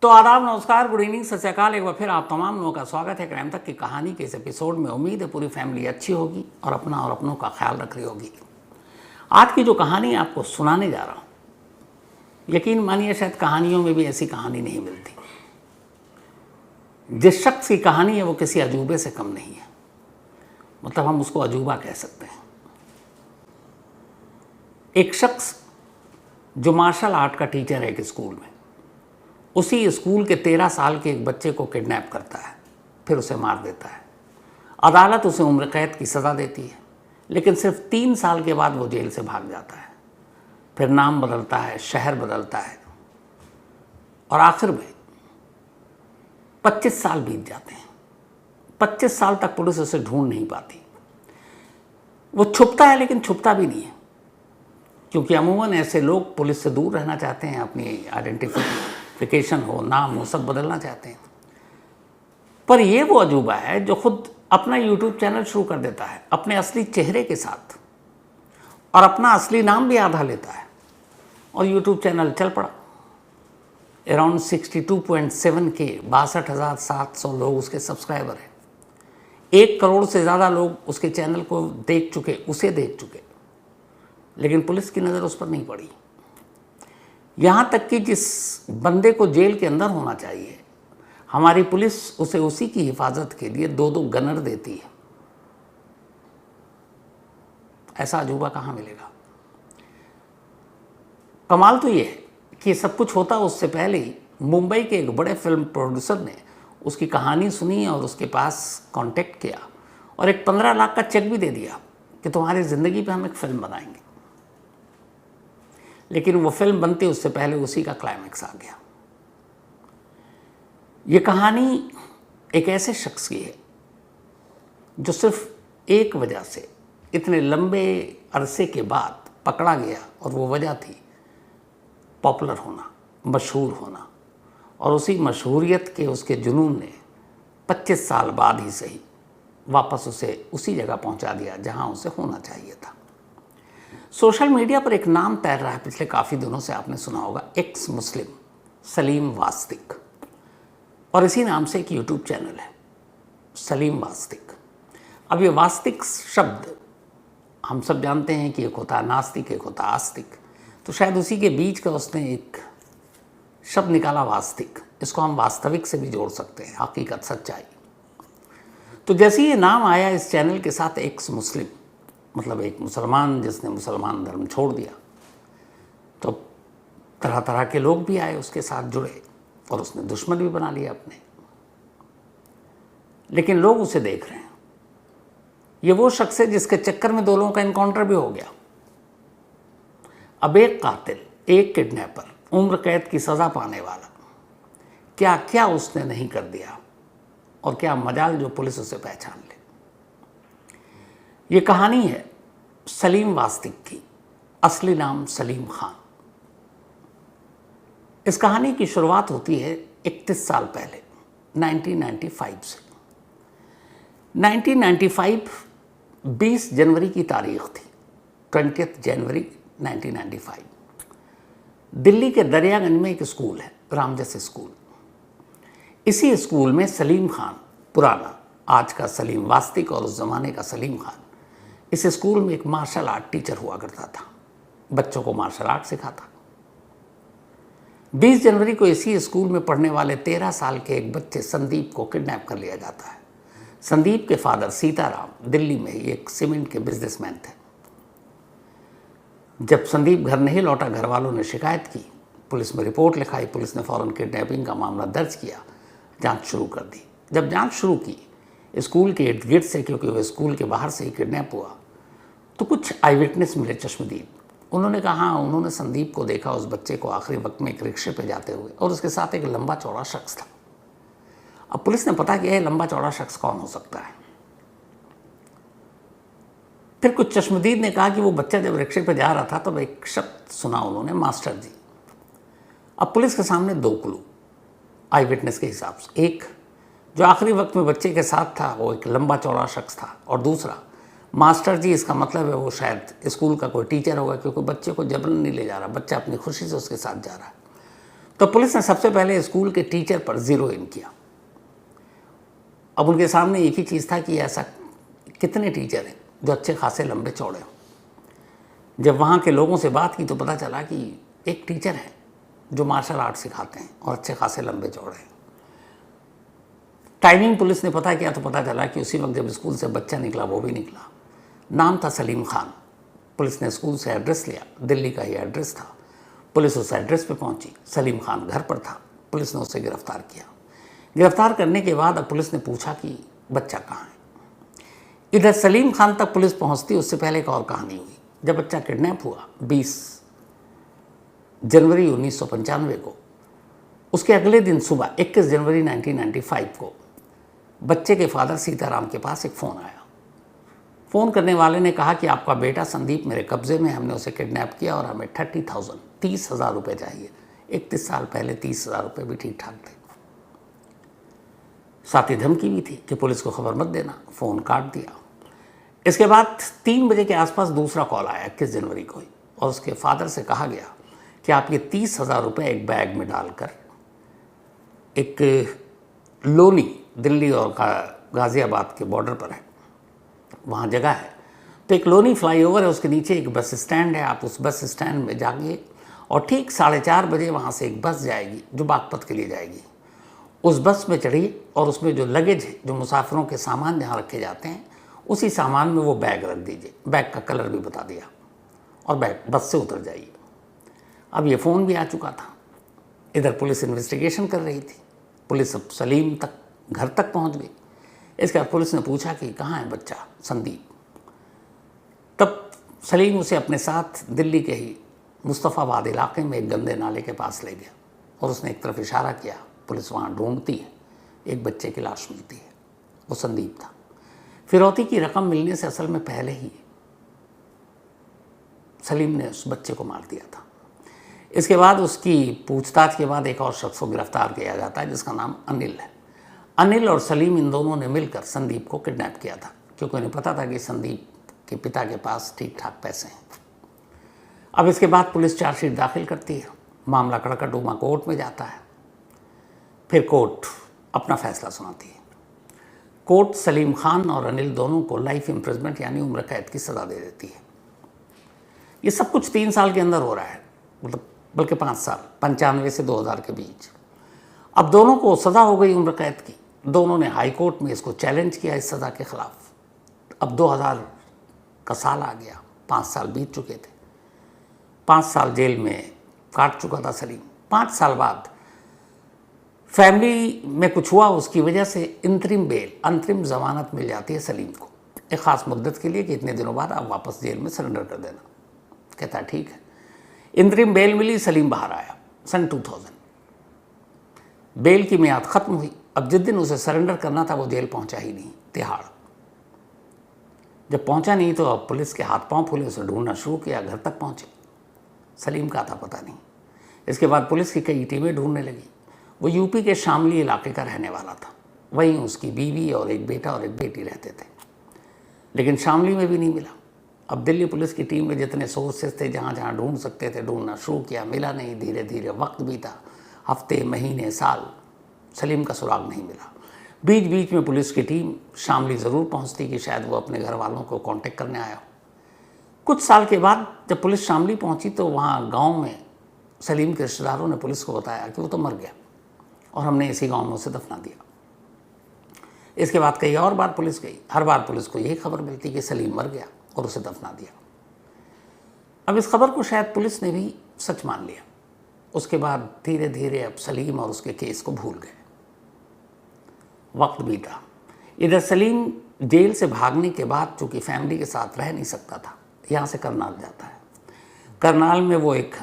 तो आदाब, नमस्कार, गुड इवनिंग, सत श्री अकाल। एक बार फिर आप तमाम लोगों का स्वागत है क्राइम तक की कहानी के इस एपिसोड में। उम्मीद है पूरी फैमिली अच्छी होगी और अपना और अपनों का ख्याल रख रही होगी। आज की जो कहानी आपको सुनाने जा रहा हूँ, यकीन मानिए शायद कहानियों में भी ऐसी कहानी नहीं मिलती। जिस शख्स की कहानी है वो किसी अजूबे से कम नहीं है, मतलब हम उसको अजूबा कह सकते हैं। एक शख्स जो मार्शल आर्ट का टीचर है एक स्कूल में, उसी स्कूल के 13 साल के एक बच्चे को किडनैप करता है, फिर उसे मार देता है। अदालत उसे उम्र कैद की सज़ा देती है, लेकिन सिर्फ 3 साल के बाद वो जेल से भाग जाता है। फिर नाम बदलता है, शहर बदलता है और आखिर में 25 साल बीत जाते हैं। 25 साल तक पुलिस उसे ढूंढ नहीं पाती। वो छुपता है, लेकिन छुपता भी नहीं है, क्योंकि अमूमन ऐसे लोग पुलिस से दूर रहना चाहते हैं, अपनी आइडेंटिफिकेशन हो, नाम हो, सब बदलना चाहते हैं। पर ये वो अजूबा है जो खुद अपना यूट्यूब चैनल शुरू कर देता है अपने असली चेहरे के साथ, और अपना असली नाम भी आधा लेता है, और यूट्यूब चैनल चल पड़ा। अराउंड 62.7 के 62,700 लोग उसके सब्सक्राइबर हैं। 1 करोड़ से ज़्यादा लोग उसके चैनल को देख चुके, उसे देख चुके, लेकिन पुलिस की नज़र उस पर नहीं पड़ी। यहाँ तक कि जिस बंदे को जेल के अंदर होना चाहिए, हमारी पुलिस उसे उसी की हिफाजत के लिए 2-2 गनर देती है। ऐसा अजूबा कहाँ मिलेगा? कमाल तो ये है कि सब कुछ होता उससे पहले ही मुंबई के एक बड़े फिल्म प्रोड्यूसर ने उसकी कहानी सुनी और उसके पास कांटेक्ट किया और एक 15 लाख का चेक भी दे दिया कि तुम्हारी ज़िंदगी पे हम एक फ़िल्म बनाएंगे। लेकिन वो फिल्म बनती उससे पहले उसी का क्लाइमैक्स आ गया। ये कहानी एक ऐसे शख्स की है जो सिर्फ एक वजह से इतने लंबे अरसे के बाद पकड़ा गया, और वो वजह थी पॉपुलर होना, मशहूर होना। और उसी मशहूरियत के उसके जुनून ने 25 साल बाद ही सही वापस उसे उसी जगह पहुंचा दिया जहां उसे होना चाहिए था। सोशल मीडिया पर एक नाम तैर रहा है पिछले काफ़ी दिनों से, आपने सुना होगा, एक्स मुस्लिम सलीम वास्तिक, और इसी नाम से एक यूट्यूब चैनल है, सलीम वास्तिक। अब ये वास्तिक शब्द हम सब जानते हैं कि एक होता है नास्तिक, एक होता है आस्तिक, तो शायद उसी के बीच का उसने एक शब्द निकाला, वास्तिक। इसको हम वास्तविक से भी जोड़ सकते हैं, हकीकत, सच्चाई। तो जैसे ये नाम आया इस चैनल के साथ, एक्स मुस्लिम मतलब एक मुसलमान जिसने मुसलमान धर्म छोड़ दिया, तो तरह तरह के लोग भी आए उसके साथ जुड़े, और उसने दुश्मन भी बना लिया अपने। लेकिन लोग उसे देख रहे हैं। ये वो शख्स है जिसके चक्कर में 2 लोगों का इनकाउंटर भी हो गया। अब एक कातिल, एक किडनैपर, उम्र कैद की सज़ा पाने वाला, क्या क्या उसने नहीं कर दिया, और क्या मजाल जो पुलिस उसे पहचान ले। ये कहानी है सलीम वास्तिक की, असली नाम सलीम खान। इस कहानी की शुरुआत होती है 31 साल पहले, 1995 से। 1995 20 जनवरी की तारीख थी, 20 जनवरी 1995। दिल्ली के दरियागंज में एक स्कूल है, रामजस स्कूल। इसी स्कूल में सलीम खान, पुराना, आज का सलीम वास्तिक और उस ज़माने का सलीम खान, इस स्कूल में एक मार्शल आर्ट टीचर हुआ करता था, बच्चों को मार्शल आर्ट सिखाता। 20 जनवरी को इसी स्कूल में पढ़ने वाले 13 साल के एक बच्चे संदीप को किडनैप कर लिया जाता है। संदीप के फादर सीताराम दिल्ली में ही एक सीमेंट के बिजनेसमैन थे। जब संदीप घर नहीं लौटा, घर वालों ने शिकायत की, पुलिस में रिपोर्ट लिखाई। पुलिस ने फ़ौरन किडनैपिंग का मामला दर्ज किया, जांच शुरू कर दी। जब जांच शुरू की स्कूल के इर्द गिर्द से, क्योंकि वह स्कूल के बाहर से ही किडनैप हुआ, तो कुछ आई विटनेस मिले, चश्मदीद। उन्होंने कहा हाँ, उन्होंने संदीप को देखा, उस बच्चे को आखिरी वक्त में एक रिक्शे पे जाते हुए, और उसके साथ एक लंबा चौड़ा शख्स था। अब पुलिस ने पता किया है लंबा चौड़ा शख्स कौन हो सकता है। फिर कुछ चश्मदीद ने कहा कि वो बच्चा जब रिक्शे पे जा रहा था तब एक शब्द सुना उन्होंने, मास्टर जी। अब पुलिस के सामने 2 क्लू आई विटनेस के हिसाब से, एक जो आखिरी वक्त में बच्चे के साथ था वो एक लंबा चौड़ा शख्स था, और दूसरा मास्टर जी। इसका मतलब है वो शायद स्कूल का कोई टीचर होगा, क्योंकि बच्चे को जबरन नहीं ले जा रहा, बच्चा अपनी खुशी से उसके साथ जा रहा है। तो पुलिस ने सबसे पहले स्कूल के टीचर पर जीरो इन किया। अब उनके सामने एक ही चीज़ था कि ऐसा कितने टीचर हैं जो अच्छे खासे लंबे चौड़े हों। जब वहाँ के लोगों से बात की तो पता चला कि एक टीचर है जो मार्शल आर्ट सिखाते हैं और अच्छे खासे लंबे चौड़े हैं। टाइमिंग पुलिस ने पता किया तो पता चला कि उसी वक्त जब स्कूल से बच्चा निकला वो भी निकला। नाम था सलीम खान। पुलिस ने स्कूल से एड्रेस लिया, दिल्ली का ही एड्रेस था। पुलिस उस एड्रेस पे पहुंची, सलीम खान घर पर था। पुलिस ने उसे गिरफ्तार किया। गिरफ्तार करने के बाद अब पुलिस ने पूछा कि बच्चा कहाँ है। इधर सलीम खान तक पुलिस पहुंचती उससे पहले एक और कहानी हुई। जब बच्चा किडनैप हुआ 20 जनवरी 1995 को, उसके अगले दिन सुबह 21 जनवरी 1995 को बच्चे के फादर सीताराम के पास एक फ़ोन आया। फ़ोन करने वाले ने कहा कि आपका बेटा संदीप मेरे कब्ज़े में, हमने उसे किडनैप किया और हमें 30,000 रुपये चाहिए। 31 साल पहले 30,000 रुपये भी ठीक ठाक थे। साथ ही धमकी भी थी कि पुलिस को खबर मत देना। फ़ोन काट दिया। इसके बाद 3 बजे के आसपास दूसरा कॉल आया 21 जनवरी को ही, और उसके फादर से कहा गया कि आप ये 30,000 रुपये एक बैग में डालकर एक लोनी, दिल्ली और गाज़ियाबाद के बॉर्डर पर है, वहाँ जगह है, तो एक लोनी फ्लाईओवर है, उसके नीचे एक बस स्टैंड है। आप उस बस स्टैंड में जाइए और ठीक 4:30 बजे वहाँ से एक बस जाएगी जो बागपत के लिए जाएगी। उस बस में चढ़िए और उसमें जो लगेज है, जो मुसाफिरों के सामान जहाँ रखे जाते हैं, उसी सामान में वो बैग रख दीजिए। बैग का कलर भी बता दिया और बैग बस से उतर जाइए। अब ये फ़ोन भी आ चुका था। इधर पुलिस इन्वेस्टिगेशन कर रही थी। पुलिस अब सलीम तक घर तक पहुंच गई। इसके बाद पुलिस ने पूछा कि कहाँ है बच्चा संदीप। तब सलीम उसे अपने साथ दिल्ली के ही मुस्तफ़ाबाद इलाके में एक गंदे नाले के पास ले गया और उसने एक तरफ इशारा किया। पुलिस वहाँ ढूंढती है, एक बच्चे की लाश मिलती है, वो संदीप था। फिरौती की रकम मिलने से असल में पहले ही सलीम ने उस बच्चे को मार दिया था। इसके बाद उसकी पूछताछ के बाद एक और शख्स को गिरफ्तार किया जाता है जिसका नाम अनिल है। अनिल और सलीम इन दोनों ने मिलकर संदीप को किडनैप किया था, क्योंकि उन्हें पता था कि संदीप के पिता के पास ठीक ठाक पैसे हैं। अब इसके बाद पुलिस चार्जशीट दाखिल करती है। मामला कड़कड़डूमा कोर्ट में जाता है। फिर कोर्ट अपना फैसला सुनाती है। कोर्ट सलीम खान और अनिल दोनों को लाइफ इम्प्रिजमेंट यानी उम्र कैद की सज़ा दे देती है। ये सब कुछ 3 साल के अंदर हो रहा है, मतलब बल्कि 5 साल, 95 से 2000 के बीच। अब दोनों को सज़ा हो गई उम्र कैद की। दोनों ने हाई कोर्ट में इसको चैलेंज किया इस सज़ा के ख़िलाफ़। अब 2000 का साल आ गया, 5 साल बीत चुके थे। 5 साल जेल में काट चुका था सलीम। 5 साल बाद फैमिली में कुछ हुआ, उसकी वजह से इंतरिम बेल, अंतरिम ज़मानत मिल जाती है सलीम को एक ख़ास मुद्दत के लिए कि इतने दिनों बाद आप वापस जेल में सरेंडर कर देना। कहता है ठीक है। इंतरिम बेल मिली, सलीम बाहर आया सन 2000। बेल की मियाद ख़त्म हुई। अब जिस दिन उसे सरेंडर करना था वो जेल पहुंचा ही नहीं, तिहाड़। जब पहुंचा नहीं तो अब पुलिस के हाथ पांव फूले, उसे ढूंढना शुरू किया। घर तक पहुंचे, सलीम का था पता नहीं। इसके बाद पुलिस की कई टीमें ढूंढने लगी। वो यूपी के शामली इलाके का रहने वाला था। वहीं उसकी बीवी और एक बेटा और एक बेटी रहते थे, लेकिन शामली में भी नहीं मिला। अब दिल्ली पुलिस की टीम में जितने सोर्सेज थे, जहाँ जहाँ ढूंढ सकते थे ढूंढना शुरू किया, मिला नहीं। धीरे धीरे वक्त बीता, हफ्ते, महीने, साल, सलीम का सुराग नहीं मिला। बीच बीच में पुलिस की टीम शामली ज़रूर पहुंचती कि शायद वो अपने घर वालों को कांटेक्ट करने आया हो। कुछ साल के बाद जब पुलिस शामली पहुंची तो वहाँ गांव में सलीम के रिश्तेदारों ने पुलिस को बताया कि वो तो मर गया और हमने इसी गांव में उसे दफना दिया। इसके बाद कई और बार पुलिस गई। हर बार पुलिस को यही खबर मिलती कि सलीम मर गया और उसे दफना दिया। अब इस खबर को शायद पुलिस ने भी सच मान लिया। उसके बाद धीरे धीरे अब सलीम और उसके केस को भूल गए। वक्त बीता। इधर सलीम जेल से भागने के बाद चूँकि फैमिली के साथ रह नहीं सकता था, यहाँ से करनाल जाता है। करनाल में वो एक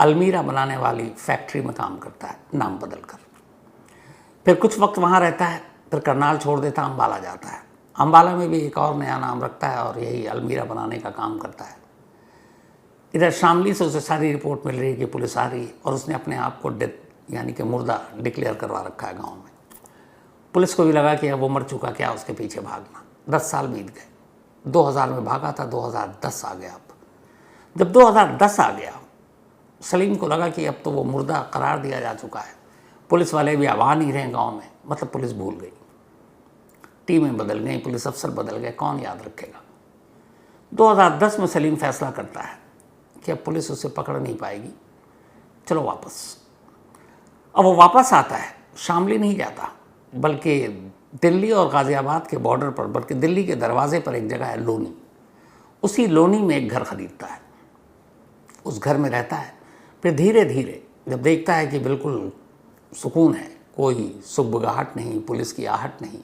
अलमीरा बनाने वाली फैक्ट्री में काम करता है, नाम बदल कर। फिर कुछ वक्त वहाँ रहता है, फिर करनाल छोड़ देता, अम्बाला जाता है। अम्बाला में भी एक और नया नाम रखता है और यही अलमीरा बनाने का काम करता है। इधर शामली से उसे सारी रिपोर्ट मिल रही है कि पुलिस आ रही है और उसने अपने आप को डेथ यानी कि मुर्दा डिक्लेयर करवा रखा है गाँव में। पुलिस को भी लगा कि अब वो मर चुका, क्या उसके पीछे भागना। 10 साल बीत गए। 2000 में भागा था, 2010 आ गया। अब जब 2010 आ गया, सलीम को लगा कि अब तो वो मुर्दा करार दिया जा चुका है, पुलिस वाले भी आवा नहीं रहे गांव में, मतलब पुलिस भूल गई, टीमें बदल गई, पुलिस अफसर बदल गए, कौन याद रखेगा। 2010 में सलीम फैसला करता है कि अब पुलिस उसे पकड़ नहीं पाएगी, चलो वापस। अब वो वापस आता है, शामली नहीं जाता, बल्कि दिल्ली और गाज़ियाबाद के बॉर्डर पर, बल्कि दिल्ली के दरवाजे पर एक जगह है लोनी, उसी लोनी में एक घर खरीदता है, उस घर में रहता है। फिर धीरे धीरे जब देखता है कि बिल्कुल सुकून है, कोई सुबगाहट नहीं, पुलिस की आहट नहीं,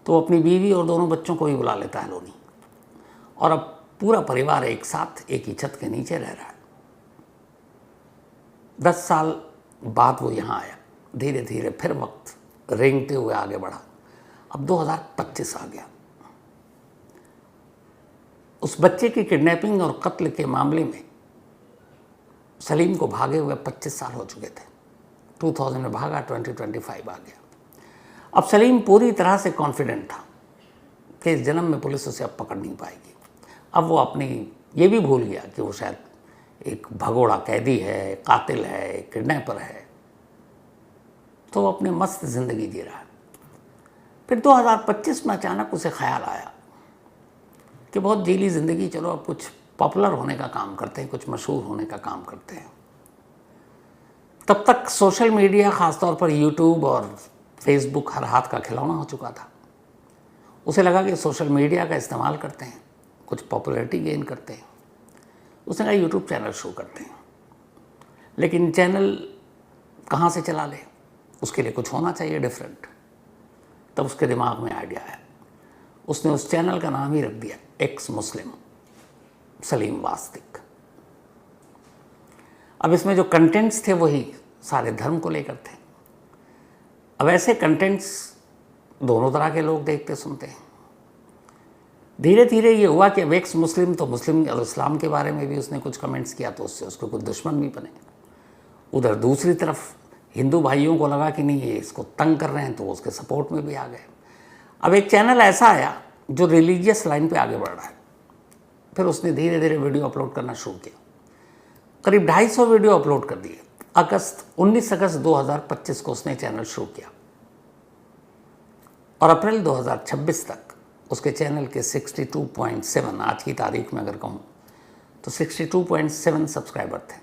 तो अपनी बीवी और दोनों बच्चों को भी बुला लेता है लोनी, और अब पूरा परिवार एक साथ एक ही छत के नीचे रह रहा है। 10 साल बाद वो यहाँ आया, धीरे धीरे फिर वक्त रेंगते हुए आगे बढ़ा। अब 2025 आ गया। उस बच्चे की किडनैपिंग और कत्ल के मामले में सलीम को भागे हुए 25 साल हो चुके थे। 2000 में भागा, 2025 आ गया। अब सलीम पूरी तरह से कॉन्फिडेंट था कि इस जन्म में पुलिस उसे अब पकड़ नहीं पाएगी। अब वो अपनी ये भी भूल गया कि वो शायद एक भगोड़ा कैदी है, कातिल है, किडनैपर है, तो वो अपनी मस्त ज़िंदगी जी रहा है। फिर 2025 में अचानक उसे ख्याल आया कि बहुत जीली ज़िंदगी, चलो अब कुछ पॉपुलर होने का काम करते हैं, कुछ मशहूर होने का काम करते हैं। तब तक सोशल मीडिया, ख़ासतौर पर यूट्यूब और फेसबुक हर हाथ का खिलौना हो चुका था। उसे लगा कि सोशल मीडिया का इस्तेमाल करते हैं, कुछ पॉपुलैरिटी गेन करते हैं। उसने कहा यूट्यूब चैनल शुरू करते हैं, लेकिन चैनल कहाँ से चला ले, उसके लिए कुछ होना चाहिए डिफरेंट। तब उसके दिमाग में आइडिया आया, उसने उस चैनल का नाम ही रख दिया एक्स मुस्लिम सलीम वास्तिक। अब इसमें जो कंटेंट्स थे वही सारे धर्म को लेकर थे। अब ऐसे कंटेंट्स दोनों तरह के लोग देखते सुनते हैं। धीरे धीरे ये हुआ कि अब एक्स मुस्लिम तो मुस्लिम और इस्लाम के बारे में भी उसने कुछ कमेंट्स किया, तो उससे उसको कुछ दुश्मन भी बने। उधर दूसरी तरफ हिंदू भाइयों को लगा कि नहीं ये इसको तंग कर रहे हैं, तो उसके सपोर्ट में भी आ गए। अब एक चैनल ऐसा आया जो रिलीजियस लाइन पे आगे बढ़ रहा है। फिर उसने धीरे धीरे वीडियो अपलोड करना शुरू किया, करीब 250 वीडियो अपलोड कर दिए। 19 अगस्त 2025 को उसने चैनल शुरू किया और अप्रैल 2026 तक उसके चैनल के 62.7, आज की तारीख में अगर कहूँ तो 62.7 सब्सक्राइबर थे,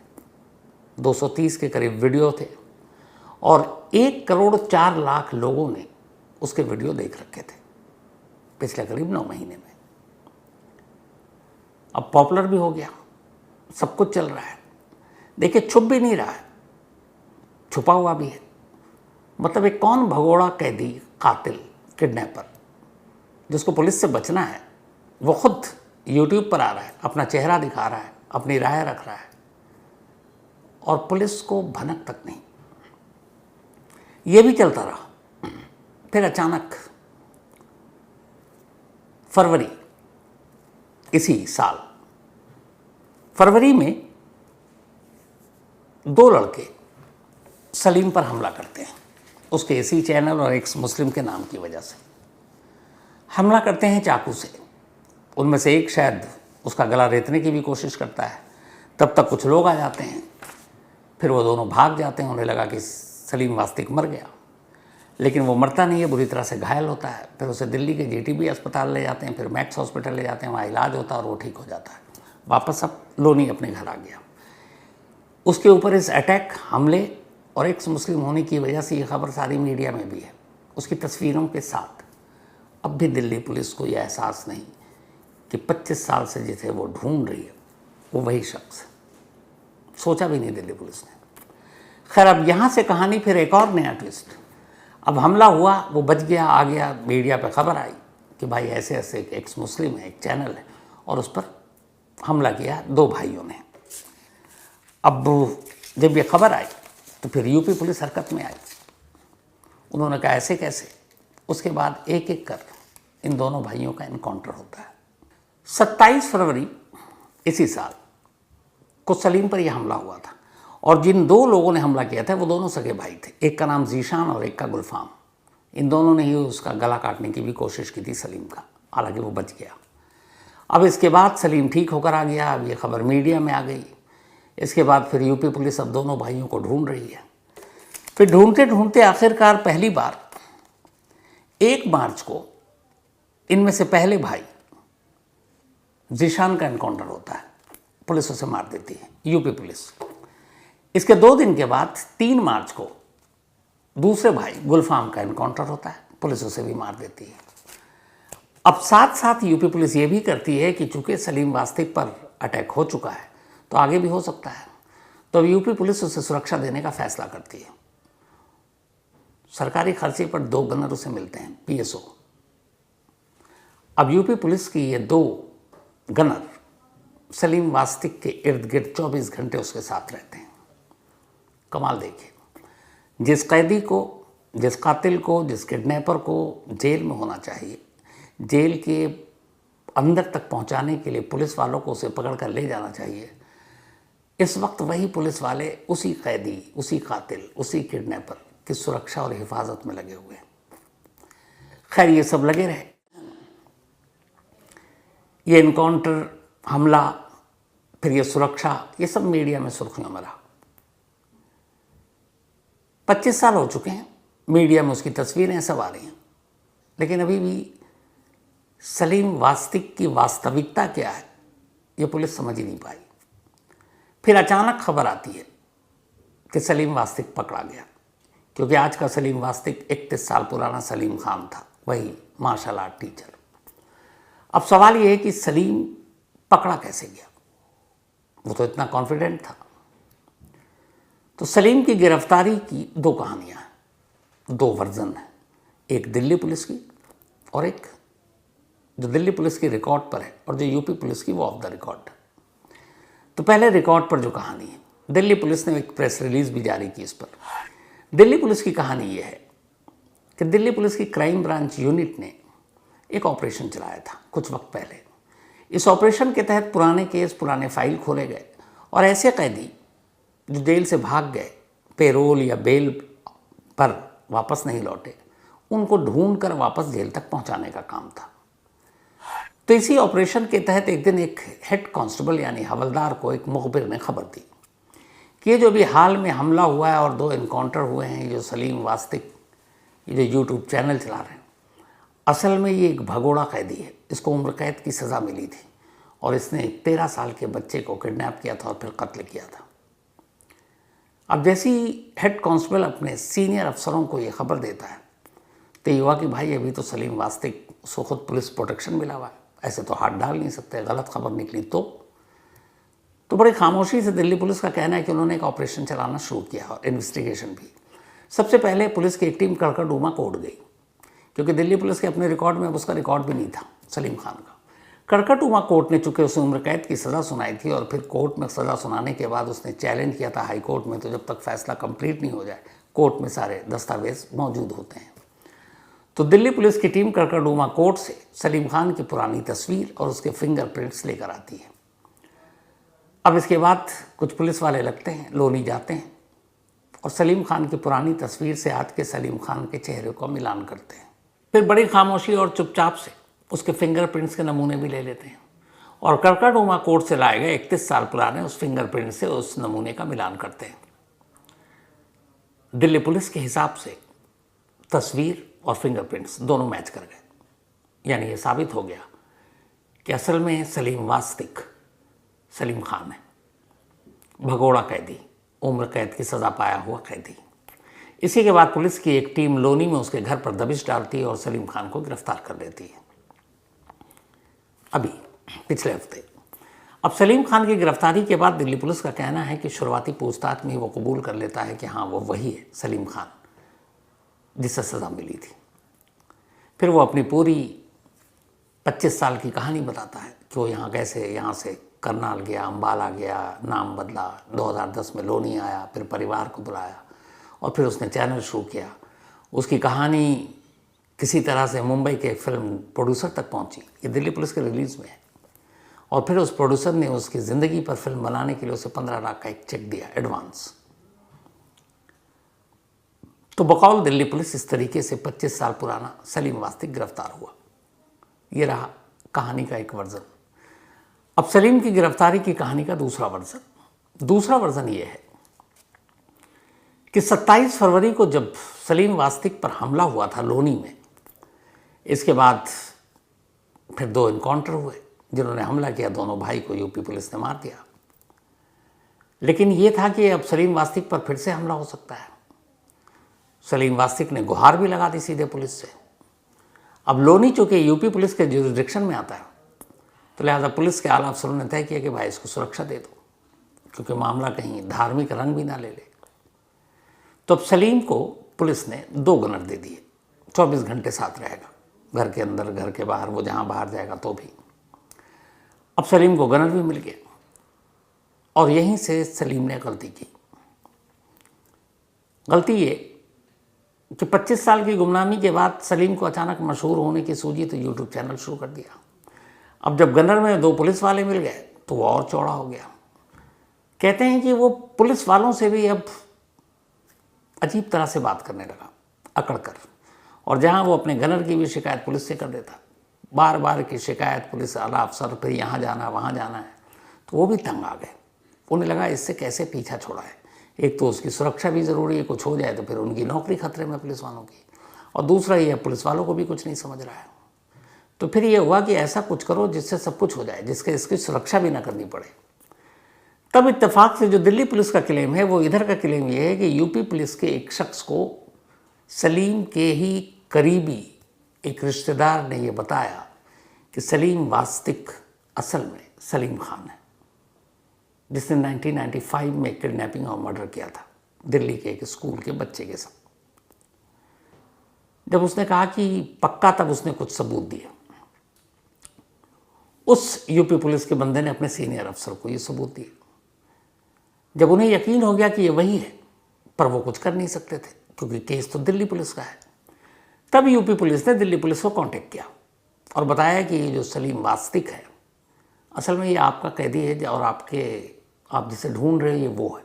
230 के करीब वीडियो थे और 1,04,00,000 लोगों ने उसके वीडियो देख रखे थे पिछले करीब 9 महीने में। अब पॉपुलर भी हो गया, सब कुछ चल रहा है। देखिए, छुप भी नहीं रहा है, छुपा हुआ भी है। मतलब एक कौन भगोड़ा कैदी, कातिल, किडनैपर जिसको पुलिस से बचना है, वो खुद यूट्यूब पर आ रहा है, अपना चेहरा दिखा रहा है, अपनी राय रख रहा है और पुलिस को भनक तक नहीं। ये भी चलता रहा। फिर अचानक फरवरी, इसी साल फरवरी में 2 लड़के सलीम पर हमला करते हैं, उसके इसी चैनल और एक्स मुस्लिम के नाम की वजह से हमला करते हैं चाकू से। उनमें से एक शायद उसका गला रेतने की भी कोशिश करता है। तब तक कुछ लोग आ जाते हैं, फिर वो दोनों भाग जाते हैं। उन्हें लगा कि सलीम वास्तिक मर गया, लेकिन वो मरता नहीं है, बुरी तरह से घायल होता है। फिर उसे दिल्ली के जीटीबी अस्पताल ले जाते हैं, फिर मैक्स हॉस्पिटल ले जाते हैं, वहाँ इलाज होता है और वो ठीक हो जाता है। वापस अब लोनी अपने घर आ गया। उसके ऊपर इस अटैक, हमले और एक्स मुस्लिम होने की वजह से ये खबर सारी मीडिया में भी है, उसकी तस्वीरों के साथ। अब भी दिल्ली पुलिस को यह एहसास नहीं कि 25 साल से जिसे वो ढूंढ रही है वो वही शख्स है। सोचा भी नहीं दिल्ली पुलिस ने। खैर, अब यहाँ से कहानी फिर एक और नया ट्विस्ट। अब हमला हुआ, वो बच गया, आ गया, मीडिया पे खबर आई कि भाई ऐसे ऐसे एक एक्स मुस्लिम है, एक चैनल है, और उस पर हमला किया 2 भाइयों ने। अब जब ये खबर आई तो फिर यूपी पुलिस हरकत में आई। उन्होंने कहा ऐसे कैसे। उसके बाद एक एक कर इन दोनों भाइयों का इनकाउंटर होता है। 27 फरवरी इसी साल को सलीम पर यह हमला हुआ था और जिन 2 लोगों ने हमला किया था वो दोनों सगे भाई थे। एक का नाम जीशान और एक का गुलफाम। इन दोनों ने ही उसका गला काटने की भी कोशिश की थी सलीम का, हालांकि वो बच गया। अब इसके बाद सलीम ठीक होकर आ गया। अब ये खबर मीडिया में आ गई। इसके बाद फिर यूपी पुलिस अब दोनों भाइयों को ढूंढ रही है। फिर ढूंढते ढूंढते आखिरकार पहली बार 1 मार्च को इनमें से पहले भाई जीशान का एनकाउंटर होता है, पुलिस उसे मार देती है, यूपी पुलिस। इसके 2 दिन के बाद 3 मार्च को दूसरे भाई गुलफाम का एनकाउंटर होता है, पुलिस उसे भी मार देती है। अब साथ साथ यूपी पुलिस ये भी करती है कि चूंकि सलीम वास्तिक पर अटैक हो चुका है तो आगे भी हो सकता है, तो अब यूपी पुलिस उसे सुरक्षा देने का फैसला करती है। सरकारी खर्चे पर 2 गनर उसे मिलते हैं, पीएसओ। अब यूपी पुलिस की ये 2 गनर सलीम वास्तिक के इर्द गिर्द 24 घंटे उसके साथ रहते हैं। कमाल देखिए, जिस कैदी को, जिस कातिल को, जिस किडनैपर को जेल में होना चाहिए, जेल के अंदर तक पहुंचाने के लिए पुलिस वालों को उसे पकड़ कर ले जाना चाहिए, इस वक्त वही पुलिस वाले उसी कैदी, उसी कातिल, उसी किडनैपर की सुरक्षा और हिफाजत में लगे हुए हैं। खैर, ये सब लगे रहे। ये इनकाउंटर, हमला, फिर ये सुरक्षा, ये सब मीडिया में सुर्खियों में रहा। 25 साल हो चुके हैं, मीडिया में उसकी तस्वीरें सब आ रही हैं, लेकिन अभी भी सलीम वास्तिक की वास्तविकता क्या है ये पुलिस समझ ही नहीं पाई। फिर अचानक खबर आती है कि सलीम वास्तिक पकड़ा गया, क्योंकि आज का सलीम वास्तिक 31 साल पुराना सलीम खान था, वही मार्शल आर्ट टीचर। अब सवाल ये है कि सलीम पकड़ा कैसे गया, वो तो इतना कॉन्फिडेंट था। तो सलीम की गिरफ्तारी की 2 कहानियां हैं, 2 वर्जन हैं, एक दिल्ली पुलिस की और एक जो दिल्ली पुलिस की रिकॉर्ड पर है और जो यूपी पुलिस की वो ऑफ द रिकॉर्ड है। तो पहले रिकॉर्ड पर जो कहानी है, दिल्ली पुलिस ने एक प्रेस रिलीज भी जारी की इस पर। दिल्ली पुलिस की कहानी ये है कि दिल्ली पुलिस की क्राइम ब्रांच यूनिट ने एक ऑपरेशन चलाया था कुछ वक्त पहले। इस ऑपरेशन के तहत पुराने केस, पुराने फाइल खोले गए और ऐसे कैदी जो जेल से भाग गए, पेरोल या बेल पर वापस नहीं लौटे, उनको ढूंढकर वापस जेल तक पहुंचाने का काम था। तो इसी ऑपरेशन के तहत एक दिन एक हेड कांस्टेबल यानी हवलदार को एक मुखबिर ने खबर दी कि ये जो अभी हाल में हमला हुआ है और 2 एनकाउंटर हुए हैं, जो सलीम वास्तिक ये जो यूट्यूब चैनल चला रहे हैं, असल में ये एक भगोड़ा कैदी है, इसको उम्र कैद की सज़ा मिली थी और इसने 13 साल के बच्चे को किडनैप किया था और फिर कत्ल किया था। अब जैसी हेड कांस्टेबल अपने सीनियर अफसरों को ये खबर देता है तो ये हुआ कि भाई अभी तो सलीम वास्तिक उसको खुद पुलिस प्रोटेक्शन मिला हुआ है, ऐसे तो हाथ डाल नहीं सकते, गलत खबर निकली तो बड़ी खामोशी से दिल्ली पुलिस का कहना है कि उन्होंने एक ऑपरेशन चलाना शुरू किया और इन्वेस्टिगेशन भी। सबसे पहले पुलिस की एक टीम कड़कड़डूमा को उड़ गई, क्योंकि दिल्ली पुलिस के अपने रिकॉर्ड में उसका रिकॉर्ड भी नहीं था सलीम खान का। कड़कड़डूमा कोर्ट ने चूंकि उसे उम्र कैद की सज़ा सुनाई थी और फिर कोर्ट में सज़ा सुनाने के बाद उसने चैलेंज किया था हाई कोर्ट में, तो जब तक फैसला कंप्लीट नहीं हो जाए कोर्ट में सारे दस्तावेज मौजूद होते हैं। तो दिल्ली पुलिस की टीम कड़कड़डूमा कोर्ट से सलीम खान की पुरानी तस्वीर और उसके फिंगरप्रिंट्स लेकर आती है। अब इसके बाद कुछ पुलिस वाले लगते हैं, लोनी जाते हैं और सलीम खान की पुरानी तस्वीर से आज के सलीम खान के चेहरे को मिलान करते हैं। फिर बड़ी खामोशी और चुपचाप से उसके फिंगरप्रिंट्स के नमूने भी ले लेते हैं और कड़कड़डूमा कोर्ट से लाए गए 31 साल पुराने उस फिंगरप्रिंट से उस नमूने का मिलान करते हैं। दिल्ली पुलिस के हिसाब से तस्वीर और फिंगरप्रिंट्स दोनों मैच कर गए, यानी ये साबित हो गया कि असल में सलीम वास्तिक सलीम खान है, भगोड़ा कैदी, उम्र कैद की सज़ा पाया हुआ कैदी। इसी के बाद पुलिस की एक टीम लोनी में उसके घर पर दबिश डालती है और सलीम खान को गिरफ्तार कर लेती है। अभी पिछले हफ्ते अब सलीम खान की गिरफ्तारी के बाद दिल्ली पुलिस का कहना है कि शुरुआती पूछताछ में ही वो कबूल कर लेता है कि हाँ वो वही है सलीम खान जिससे सज़ा मिली थी। फिर वो अपनी पूरी 25 साल की कहानी बताता है कि वो यहाँ से करनाल गया, अम्बाला गया, नाम बदला, 2010 में लोनी आया, फिर परिवार को बुलाया और फिर उसने चैनल शुरू किया। उसकी कहानी किसी तरह से मुंबई के फिल्म प्रोड्यूसर तक पहुंची, ये दिल्ली पुलिस के रिलीज़ में है, और फिर उस प्रोड्यूसर ने उसकी ज़िंदगी पर फिल्म बनाने के लिए उसे 15 लाख का एक चेक दिया एडवांस। तो बकौल दिल्ली पुलिस इस तरीके से 25 साल पुराना सलीम वास्तिक गिरफ्तार हुआ। ये रहा कहानी का एक वर्जन। अब सलीम की गिरफ्तारी की कहानी का दूसरा वर्जन, दूसरा वर्जन ये है कि 27 फरवरी को जब सलीम वास्तिक पर हमला हुआ था लोनी में, इसके बाद फिर 2 इनकाउंटर हुए। जिन्होंने हमला किया दोनों भाई को यूपी पुलिस ने मार दिया। लेकिन ये था कि अब सलीम वास्तिक पर फिर से हमला हो सकता है। सलीम वास्तिक ने गुहार भी लगा दी सीधे पुलिस से। अब लोनी चूंकि यूपी पुलिस के जुरिसडिक्शन में आता है, तो लिहाजा पुलिस के आला अफसरों ने तय किया कि भाई इसको सुरक्षा दे दो, क्योंकि मामला कहीं धार्मिक रंग भी ना ले ले। तो अब सलीम को पुलिस ने 2 गनर दे दिए, 24 घंटे साथ रहेगा, घर के अंदर घर के बाहर, वो जहाँ बाहर जाएगा तो भी। अब सलीम को गनर भी मिल गया और यहीं से सलीम ने गलती की। गलती ये कि 25 साल की गुमनामी के बाद सलीम को अचानक मशहूर होने की सूझी तो यूट्यूब चैनल शुरू कर दिया। अब जब गनर में 2 पुलिस वाले मिल गए तो वो और चौड़ा हो गया। कहते हैं कि वो पुलिस वालों से भी अब अजीब तरह से बात करने लगा, अकड़ कर। और जहां वो अपने गनर की भी शिकायत पुलिस से कर देता, बार बार की शिकायत पुलिस आला अफसर, फिर यहाँ जाना वहाँ जाना है, तो वो भी तंग आ गए। उन्हें लगा इससे कैसे पीछा छोड़ा है। एक तो उसकी सुरक्षा भी ज़रूरी है, कुछ हो जाए तो फिर उनकी नौकरी खतरे में पुलिस वालों की, और दूसरा ये पुलिस वालों को भी कुछ नहीं समझ रहा है। तो फिर ये हुआ कि ऐसा कुछ करो जिससे सब कुछ हो जाए, जिसके इसकी सुरक्षा भी ना करनी पड़े। तब इत्तेफाक से जो दिल्ली पुलिस का क्लेम है, वो इधर का क्लेम ये है कि यूपी पुलिस के एक शख्स को सलीम के ही करीबी एक रिश्तेदार ने ये बताया कि सलीम वास्तिक असल में सलीम खान है, जिसने 1995 में किडनैपिंग और मर्डर किया था दिल्ली के एक स्कूल के बच्चे के साथ। जब उसने कहा कि पक्का, तब उसने कुछ सबूत दिए। उस यूपी पुलिस के बंदे ने अपने सीनियर अफसर को ये सबूत दिए। जब उन्हें यकीन हो गया कि ये वही है, पर वो कुछ कर नहीं सकते थे क्योंकि केस तो दिल्ली पुलिस का है, तब यूपी पुलिस ने दिल्ली पुलिस को कांटेक्ट किया और बताया कि ये जो सलीम वास्तिक है, असल में ये आपका कैदी है और आप जिसे ढूंढ रहे हैं ये वो है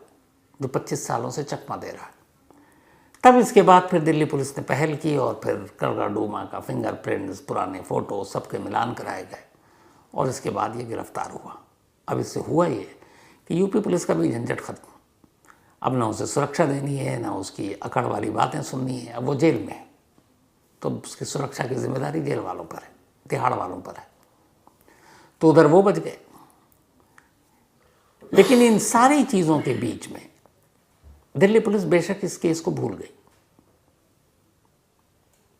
जो 25 सालों से चकमा दे रहा है। तब इसके बाद फिर दिल्ली पुलिस ने पहल की और फिर करगा डूमा का फिंगरप्रिंट्स, पुराने फ़ोटो सबके मिलान कराए गए और इसके बाद ये गिरफ्तार हुआ। अब इससे हुआ ये कि यूपी पुलिस का भी झंझट खत्म। अब ना उसे सुरक्षा देनी है, ना उसकी अकड़ वाली बातें सुननी है। अब वो जेल में है तो उसकी सुरक्षा की जिम्मेदारी जेल वालों पर है, तिहाड़ वालों पर है। तो उधर वो बच गए। लेकिन इन सारी चीज़ों के बीच में दिल्ली पुलिस बेशक इस केस को भूल गई,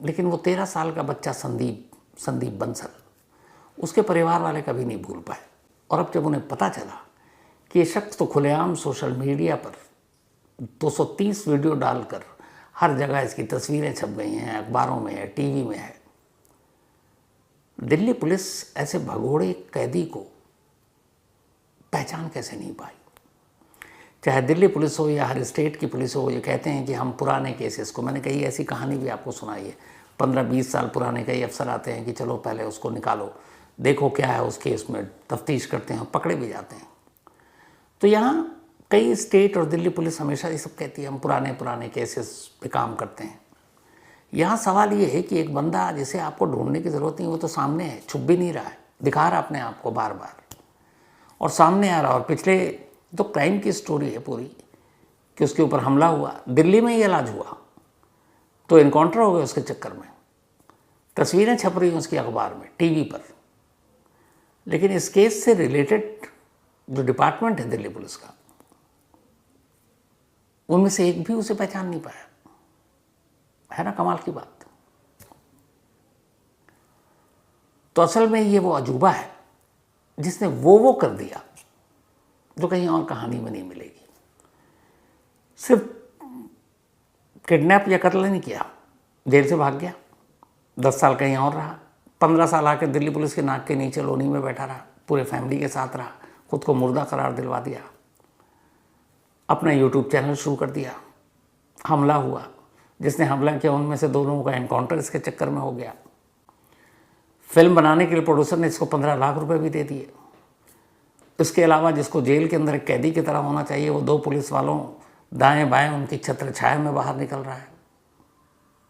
लेकिन वो 13 साल का बच्चा संदीप बंसल, उसके परिवार वाले कभी नहीं भूल पाए। और अब जब उन्हें पता चला कि ये शख्स तो खुलेआम सोशल मीडिया पर 230 वीडियो डालकर हर जगह इसकी तस्वीरें छप गई हैं, अखबारों में है, टीवी में है, दिल्ली पुलिस ऐसे भगोड़े कैदी को पहचान कैसे नहीं पाई। चाहे दिल्ली पुलिस हो या हर स्टेट की पुलिस हो, ये कहते हैं कि हम पुराने केसेस को, मैंने कही ऐसी कहानी भी आपको सुनाई है, 15-20 साल पुराने कई अफसर आते हैं कि चलो पहले उसको निकालो, देखो क्या है उस केस में, तफ्तीश करते हैं, पकड़े भी जाते हैं। तो यहाँ कई स्टेट और दिल्ली पुलिस हमेशा ये सब कहती है हम पुराने केसेस पे काम करते हैं। यहाँ सवाल ये है कि एक बंदा जिसे आपको ढूंढने की ज़रूरत नहीं, वो तो सामने है, छुप भी नहीं रहा है, दिखा रहा अपने आप को बार बार और सामने आ रहा। और पिछले तो क्राइम की स्टोरी है पूरी कि उसके ऊपर हमला हुआ, दिल्ली में ही इलाज हुआ तो इनकाउंटर हो गया उसके चक्कर में, तस्वीरें छप रही हैं उसकी अखबार में, टीवी पर। लेकिन इस केस से रिलेटेड जो डिपार्टमेंट है दिल्ली पुलिस का, उनमें से एक भी उसे पहचान नहीं पाया। है ना कमाल की बात। तो असल में ये वो अजूबा है जिसने वो कर दिया जो कहीं और कहानी में नहीं मिलेगी। सिर्फ किडनैप या कत्ल नहीं किया, जेल से भाग गया, 10 साल कहीं और रहा, 15 साल आकर दिल्ली पुलिस के नाक के नीचे लोनी में बैठा रहा, पूरे फैमिली के साथ रहा, खुद को मुर्दा करार दिलवा दिया, अपना यूट्यूब चैनल शुरू कर दिया, हमला हुआ, जिसने हमला किया उनमें से 2 लोगों का एनकाउंटर इसके चक्कर में हो गया। फिल्म बनाने के लिए प्रोड्यूसर ने इसको 15 लाख रुपए भी दे दिए। इसके अलावा जिसको जेल के अंदर एक कैदी की तरह होना चाहिए, वो 2 पुलिस वालों दाएं बाएं उनकी छत्र छाया में बाहर निकल रहा है।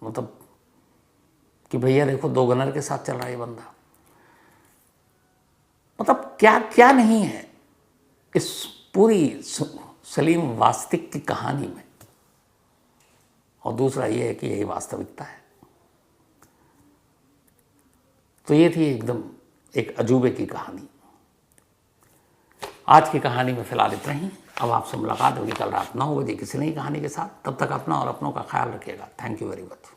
मतलब कि भैया देखो 2 गनर के साथ चल रहा है ये बंदा। मतलब क्या क्या नहीं है इस पूरी सलीम वास्तविक की कहानी में, और दूसरा ये है कि यही वास्तविकता है। तो ये थी एकदम एक अजूबे की कहानी। आज की कहानी में फिलहाल इतना ही। अब आपसे मुलाकात होगी कल रात 9 बजे किसी नई कहानी के साथ। तब तक अपना और अपनों का ख्याल रखिएगा। Thank you very much.